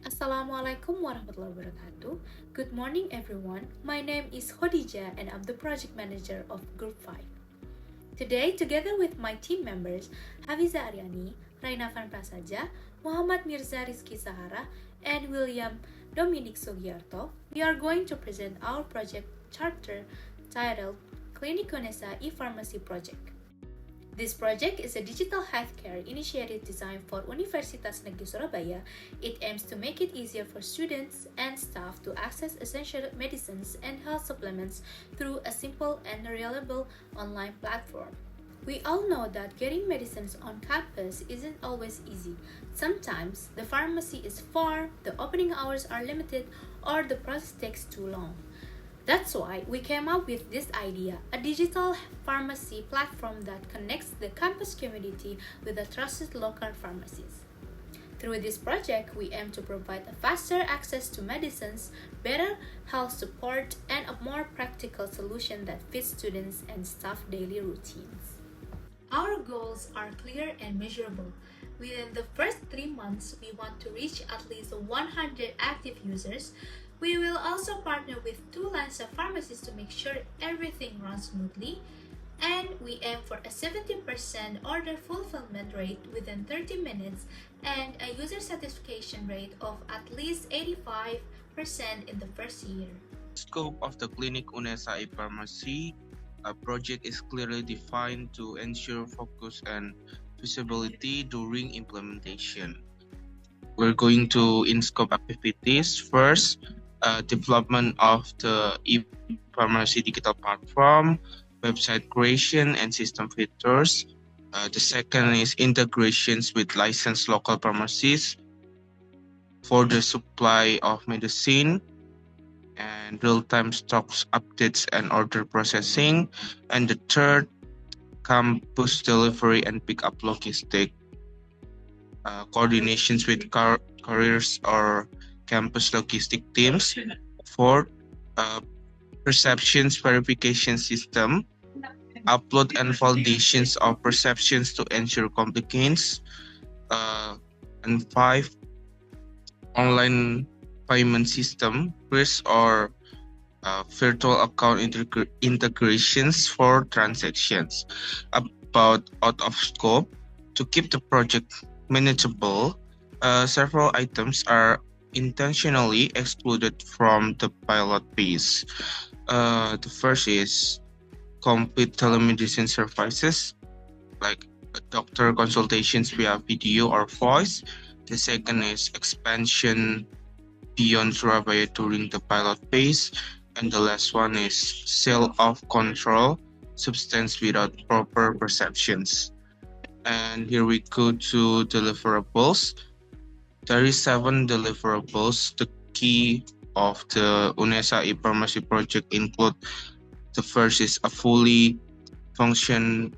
Assalamualaikum warahmatullahi wabarakatuh. Good morning everyone. My name is Khadija and I'm the project manager of Group 5. Today, together with my team members, Hafiza Aryani, Raina Van Prasaja, Muhammad Mirza Rizky Sahara, and William Dominic Sugiarto, we are going to present our project charter titled Klinik Unesa e-Pharmacy Project. This project is a digital healthcare initiative designed for Universitas Negeri Surabaya. It aims to make it easier for students and staff to access essential medicines and health supplements through a simple and reliable online platform. We all know that getting medicines on campus isn't always easy. Sometimes the pharmacy is far, the opening hours are limited, or the process takes too long. That's why we came up with this idea, a digital pharmacy platform that connects the campus community with the trusted local pharmacies. Through this project, we aim to provide a faster access to medicines, better health support, and a more practical solution that fits students and staff daily routines. Our goals are clear and measurable. Within the first 3 months, we want to reach at least 100 active users. We will also partner with 2 lines of pharmacies to make sure everything runs smoothly. And we aim for a 70% order fulfillment rate within 30 minutes and a user satisfaction rate of at least 85% in the first year. Scope of the Klinik Unesa e-Pharmacy project is clearly defined to ensure focus and visibility during implementation. We're going to in-scope activities. First, development of the e-pharmacy digital platform, website creation and system features. The second is integrations with licensed local pharmacies for the supply of medicine and real-time stocks updates and order processing. And the third, campus delivery and pickup logistic coordinations with couriers or campus logistic teams. Fourth, perceptions verification system, upload and validations of perceptions to ensure compliance. And five, online payment system, risk or virtual account integrations for transactions. About out of scope, to keep the project manageable, several items are intentionally excluded from the pilot phase. The first is complete telemedicine services, like doctor consultations via video or voice. The second is expansion beyond Surabaya during the pilot phase. And the last one is sale of control substance without proper perceptions. And here we go to deliverables. There is 7 deliverables. The key of the UNESA e-Pharmacy project include: the first is a fully functional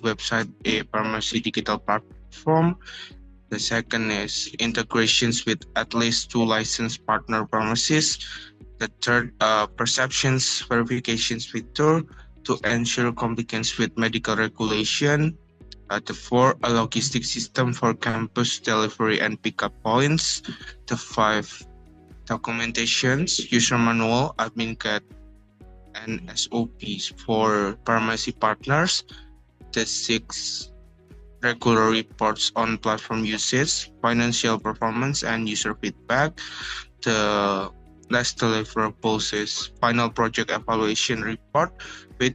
website e-pharmacy digital platform. The second is integrations with at least 2 licensed partner pharmacies. The third, perceptions verifications feature to ensure compliance with medical regulation. The fourth, a logistic system for campus delivery and pickup points. The five, documentations, user manual, admin guide, and SOPs for pharmacy partners. The six, regular reports on platform usage, financial performance, and user feedback. The last deliverables is final project evaluation report with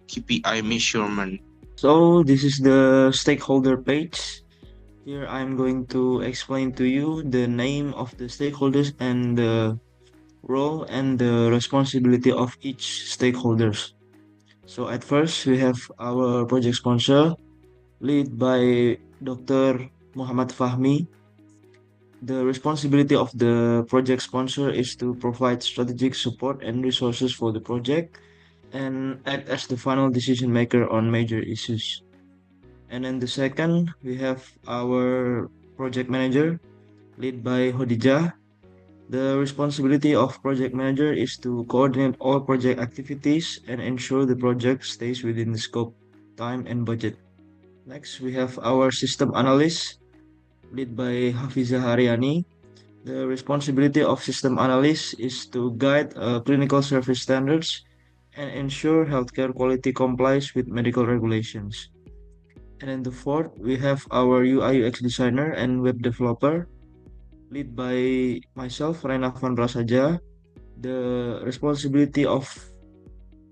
KPI measurement. So this is the stakeholder page. Here I'm going to explain to you the name of the stakeholders and the role and the responsibility of each stakeholders. So at first we have our project sponsor, led by Dr. Muhammad Fahmi. The responsibility of the project sponsor is to provide strategic support and resources for the project and act as the final decision maker on major issues. And then the second, we have our project manager, led by Hodijah. The responsibility of project manager is to coordinate all project activities and ensure the project stays within the scope, time, and budget. Next, we have our system analyst, led by Hafiza Haryani. The responsibility of system analyst is to guide clinical service standards and ensure healthcare quality complies with medical regulations. And then the fourth, we have our UI/UX designer and web developer, led by myself, Renavan Prasaja. The responsibility of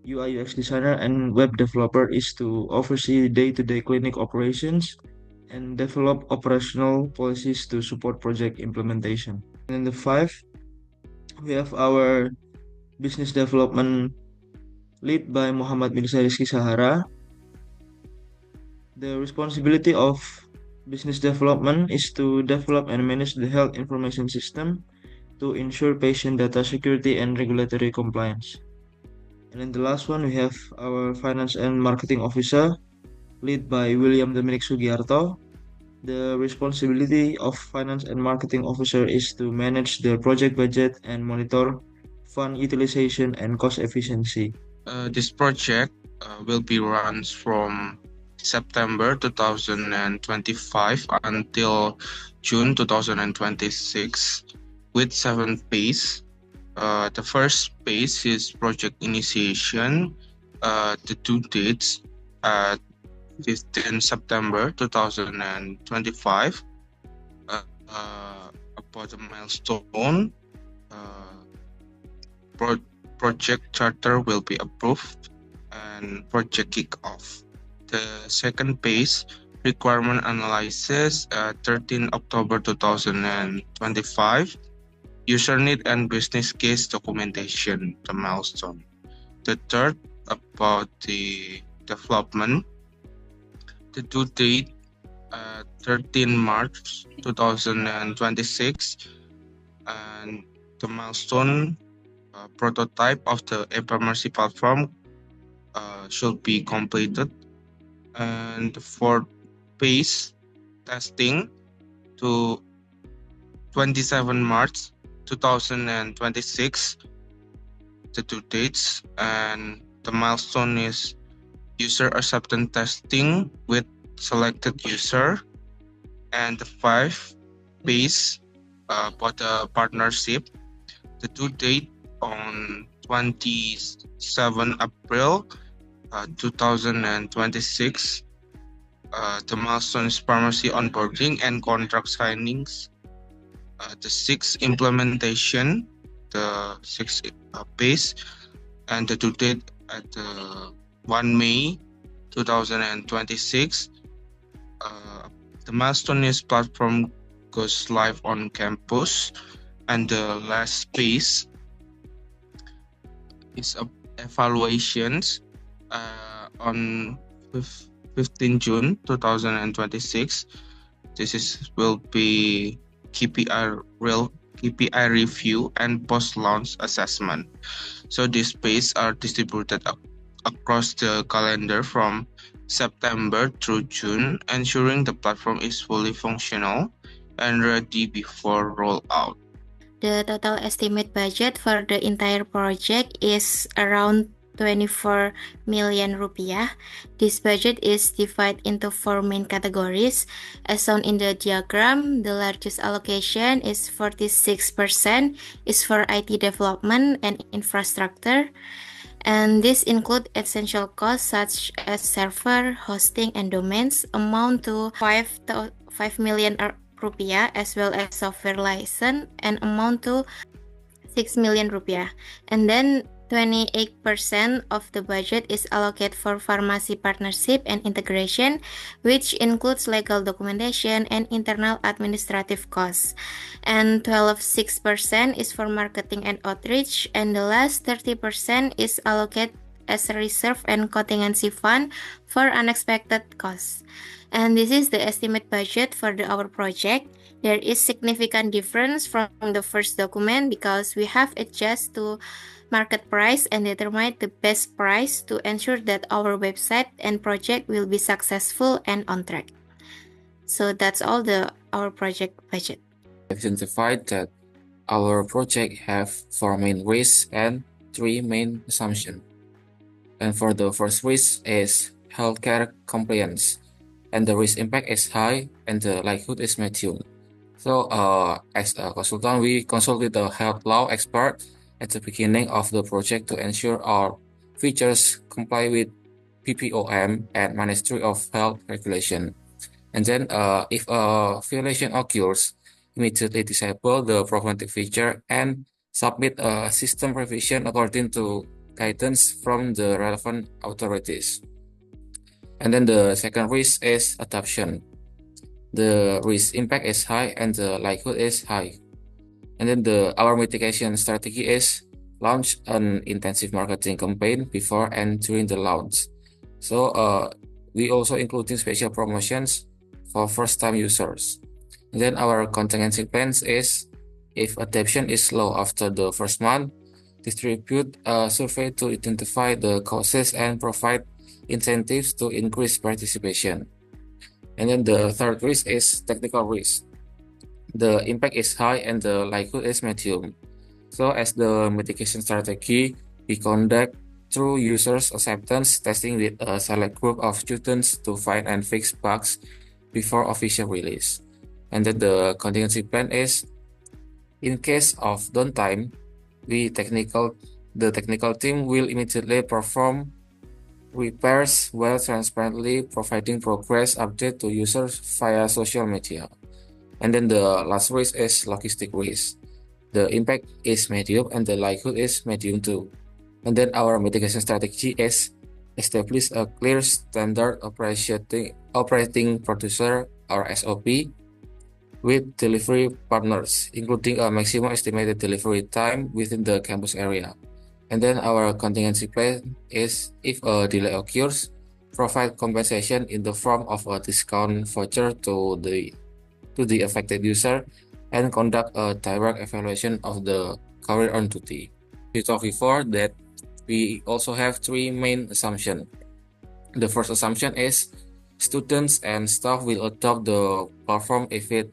UI/UX designer and web developer is to oversee day-to-day clinic operations and develop operational policies to support project implementation. And then the five, we have our business development lead by Muhammad Mirza Rizky Sahara. The responsibility of business development is to develop and manage the health information system to ensure patient data security and regulatory compliance. And then the last one, we have our finance and marketing officer, led by William Dominic Sugiarto. The responsibility of finance and marketing officer is to manage the project budget and monitor fund utilization and cost efficiency. This project will be run from September 2025 until June 2026 with 7 phases. The first phase is project initiation. The due dates at 15 September 2025. About the milestone, project charter will be approved and project kick-off. The second phase, requirement analysis, 13 October 2025. User need and business case documentation, the milestone. The third, about the development, the due date, 13 March 2026, and the milestone, prototype of the e-pharmacy platform should be completed. And the fourth phase, testing, to 27 March 2026, the due dates, and the milestone is user acceptance testing with selected user. And the fifth phase, for the partnership, the due date on 27 April 2026. The milestone is pharmacy onboarding and contract signings. The sixth, implementation, the sixth phase, and the due date at 1 May 2026. The milestone is platform goes live on campus, and the last phase is evaluations on 15 June 2026. Will be KPI review and post-launch assessment. So these phases are distributed across the calendar from September through June, ensuring the platform is fully functional and ready before rollout. The total estimate budget for the entire project is around 24 million rupiah. This budget is divided into 4 main categories. As shown in the diagram, the largest allocation is 46% is for IT development and infrastructure. And this include essential costs such as server, hosting, and domains amount to 5 million rupiah, as well as software license and amount to 6 million rupiah. And then 28% of the budget is allocated for pharmacy partnership and integration, which includes legal documentation and internal administrative costs. And 12.6% is for marketing and outreach, and the last 30% is allocated as a reserve and contingency fund for unexpected costs. And this is the estimate budget for our project. There is significant difference from the first document because we have adjusted to market price and determine the best price to ensure that our website and project will be successful and on track. So that's all our project budget. Identified that our project have 4 main risks and 3 main assumptions. And for the first risk is healthcare compliance, and the risk impact is high and the likelihood is medium. So, as a consultant, we consulted the health law expert at the beginning of the project to ensure our features comply with PPOM and Ministry of Health regulation. And then, if a violation occurs, immediately disable the problematic feature and submit a system revision according to guidance from the relevant authorities. And then the second risk is adoption. The risk impact is high and the likelihood is high. And then our mitigation strategy is launch an intensive marketing campaign before and during the launch. So we also including special promotions for first-time users. And then our contingency plans is if adoption is low after the first month, distribute a survey to identify the causes and provide incentives to increase participation. And then the third risk is technical risk. The impact is high and the likelihood is medium. So as the mitigation strategy, we conduct through users acceptance testing with a select group of students to find and fix bugs before official release. And then the contingency plan is in case of downtime, the technical team will immediately perform repairs while transparently providing progress update to users via social media. And then the last risk is logistic risk. The impact is medium and the likelihood is medium too. And then our mitigation strategy is establish a clear standard operating procedure or SOP with delivery partners, including a maximum estimated delivery time within the campus area. And then our contingency plan is if a delay occurs, provide compensation in the form of a discount voucher to the affected user and conduct a direct evaluation of the career on duty. We talked before that we also have three main assumptions. The first assumption is students and staff will adopt the platform if it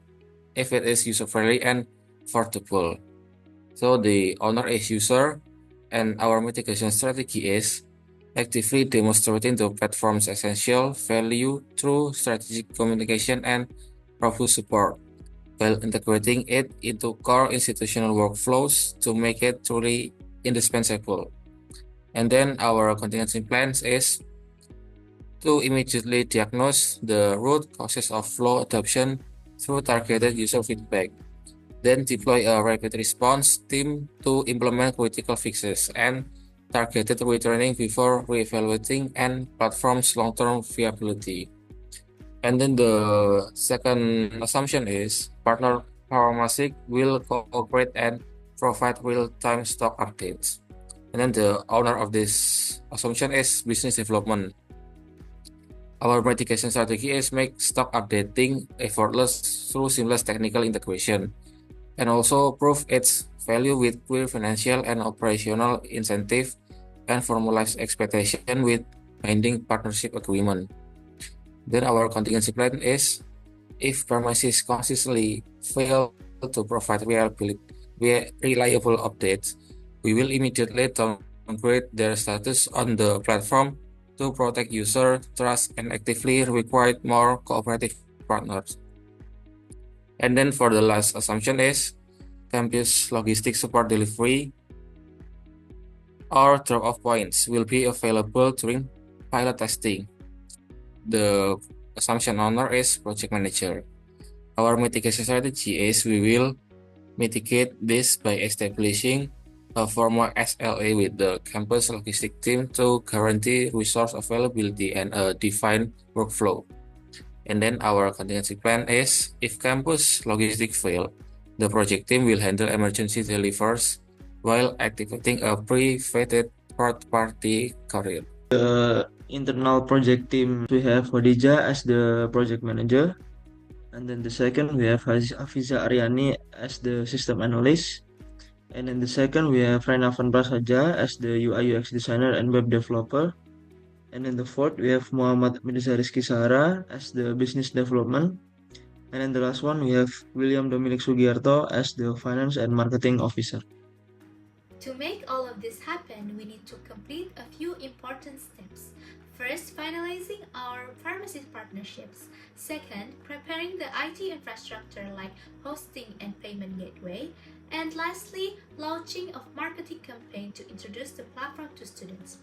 is user-friendly and affordable. So the owner is user, and our mitigation strategy is actively demonstrating the platform's essential value through strategic communication and robust support, while integrating it into core institutional workflows to make it truly indispensable. And then our contingency plans is to immediately diagnose the root causes of slow adoption through targeted user feedback. Then deploy a rapid response team to implement critical fixes and targeted retraining before reevaluating and platform's long-term viability. And then the second assumption is partner pharmacy will cooperate and provide real-time stock updates. And then the owner of this assumption is business development. Our mitigation strategy is make stock updating effortless through seamless technical integration, and also prove its value with clear financial and operational incentive and formalized expectation with binding partnership agreement. Then our contingency plan is if premises consistently fail to provide reliable updates, we will immediately downgrade their status on the platform to protect user trust and actively require more cooperative partners. And then for the last assumption is campus logistics support delivery or drop-off points will be available during pilot testing. The assumption owner is project manager. Our mitigation strategy is we will mitigate this by establishing a formal SLA with the campus logistics team to guarantee resource availability and a defined workflow. And then our contingency plan is if campus logistics fail, the project team will handle emergency delivers while activating a pre-vetted third-party courier. The internal project team, we have Khadija as the project manager. And then the second, we have Hafiza Aryani as the system analyst. And then the second, we have Renavan Prasaja as the UI UX designer and web developer. And then the fourth, we have Muhammad Mirza Rizky Sahara as the business development. And then the last one, we have William Dominic Sugiarto as the finance and marketing officer. To make all of this happen, we need to complete a few important steps. First, finalizing our pharmacy partnerships. Second, preparing the IT infrastructure like hosting and payment gateway. And lastly, launching of marketing campaign to introduce the platform to students.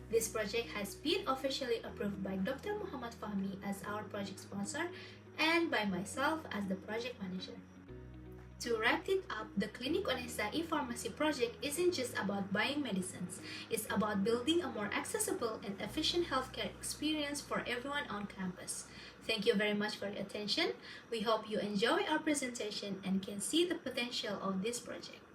This project has been officially approved by Dr. Muhammad Fahmi as our project sponsor and by myself as the project manager. To wrap it up, the Klinik Unesa e-pharmacy project isn't just about buying medicines. It's about building a more accessible and efficient healthcare experience for everyone on campus. Thank you very much for your attention. We hope you enjoy our presentation and can see the potential of this project.